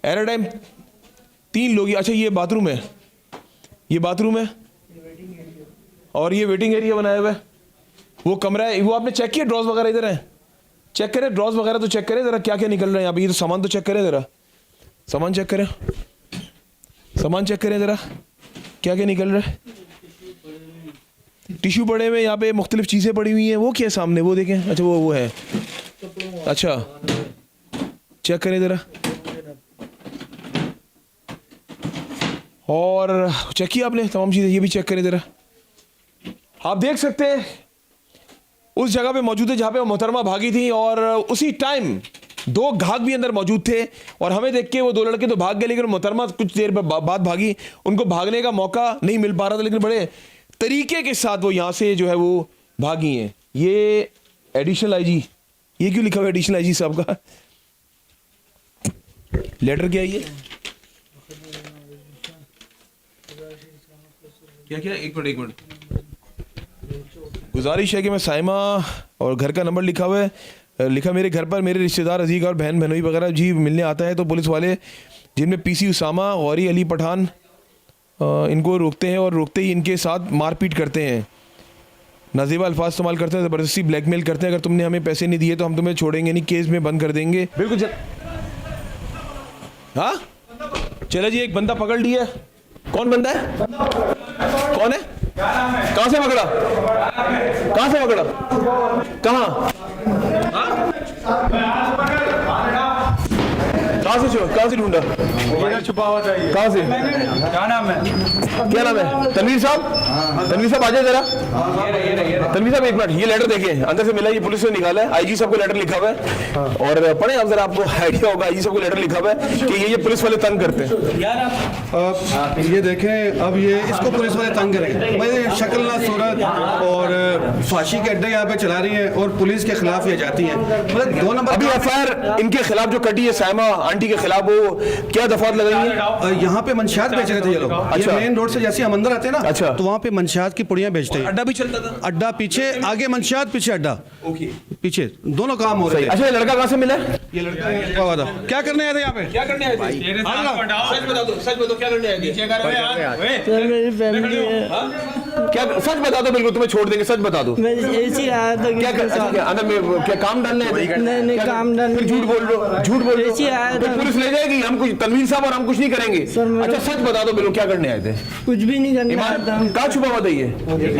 At a time 3 लोग। अच्छा ये बाथरूम है, ये बाथरूम है और ये वेटिंग एरिया बनाया हुआ है। वो कमरा है, वो आपने चेक किया ड्रॉज वगैरह इधर है? चेक करें ड्रॉज वगैरह तो चेक करें ज़रा, क्या क्या निकल रहा है यहाँ पे। ये तो सामान तो चेक करें ज़रा, सामान चेक करें, सामान चेक करें ज़रा, क्या क्या निकल रहा है। टिश्यू पड़े हुए यहाँ पे, मुख्तलिफ चीज़ें पड़ी हुई हैं। वो क्या है सामने, वो देखें। अच्छा वो है, अच्छा चेक करें ज़रा, और चेक किया आपने तमाम चीज़ें, ये भी चेक करें ज़रा। आप देख सकते हैं उस जगह पे मौजूद है जहाँ पे वो मोहतरमा भागी थी, और उसी टाइम 2 घाघ भी अंदर मौजूद थे, और हमें देख के वो 2 लड़के तो भाग गए, लेकिन मोहतरमा कुछ देर बाद भागी। उनको भागने का मौका नहीं मिल पा रहा था, लेकिन बड़े तरीके के साथ वो यहाँ से जो है वो भागी हैं। ये एडिशनल आईजी, ये क्यों लिखा हुआ है एडिशनल आईजी साहब का? लेटर क्या है ये? क्या क्या, एक मिनट गुजारिश है कि मैं साइमा और घर का नंबर लिखा हुआ है, लिखा मेरे घर पर मेरे रिश्तेदार अजीज और बहन बहनोई वगैरह जी मिलने आता है, तो पुलिस वाले जिनमें पीसी उसामा, गौरी अली पठान इनको रोकते हैं और रोकते ही इनके साथ मारपीट करते हैं, नाज़ेबा अल्फाज इस्तेमाल करते हैं, ज़बरदस्ती ब्लैकमेल करते हैं। अगर तुमने हमें पैसे नहीं दिए तो हम तुम्हें छोड़ेंगे नहीं, केस में बंद कर देंगे। बिल्कुल हाँ चलो जी, एक बंदा पकड़ लिया। कौन बंदा है, कौन है, कहाँ से पकड़ा, कहाँ से पकड़ा, कहाँ कहाँ से ढूंढा, छुपा हुआ था ये। कहाँ से, क्या नाम है, क्या नाम है? तनवीर साहब, तनवीर साहब आ जाए जरा। तनवीर साहब एक मिनट, ये लेटर देखें, अंदर से मिला, ये पुलिस ने निकाला है। आईजी साहब को लेटर लिखा हुआ है, और पढ़े आप जरा, आपको आइडिया होगा। आईजी साहब को लेटर लिखा हुआ है कि ये पुलिस वाले तंग करते हैं। ये देखें, अब ये इसको पुलिस वाले तंग करेंगे। भाई शक्ल ना सूरत और फांसी के अड्डे यहाँ पे चला रही है, और पुलिस के खिलाफ ये जाती है। मतलब 2 नंबर अभी एफआईआर इनके खिलाफ जो कटी है साइमा आंटी के खिलाफ, वो क्या दफात लगाई है? यहाँ पे मंशियात बेच रहे थे ये लोग। अच्छा। ये मेन रोड से जैसे हम अंदर आते हैं ना, अच्छा। तो वहाँ पे मंशियात की पुड़ियाँ बेचते हैं। अड्डा भी चलता था? अड्डा पीछे, आगे मंशियात, पीछे अड्डा। ओके, पीछे दोनों काम हो रहे थे। अच्छा ये लड़का कहाँ से मिला? ये लड़का हुआ था। क्या करने आए थे यहाँ पे? क्या करने आए थे? सच बता दो, सच बता दो, क्या करने आए थे? मेरी फैमिली है। क्या सच बता दो, बिल्कुल तुम्हें छोड़ देंगे, सच बता दो। मैं ऐसे ही आया था। क्या अंदर में क्या काम डालने आए थे? नहीं काम डालने। फिर झूठ बोल रहे हो, झूठ बोल रहे हो। ऐसे ही आया था। पुलिस ले जाएगी, हम कुछ, तनवीर साहब और हम कुछ नहीं करेंगे। अच्छा सच बता दो बिल्कुल, क्या करने आए थे? कुछ भी नहीं करने आया था। कहाँ छुपा हुआ था ये?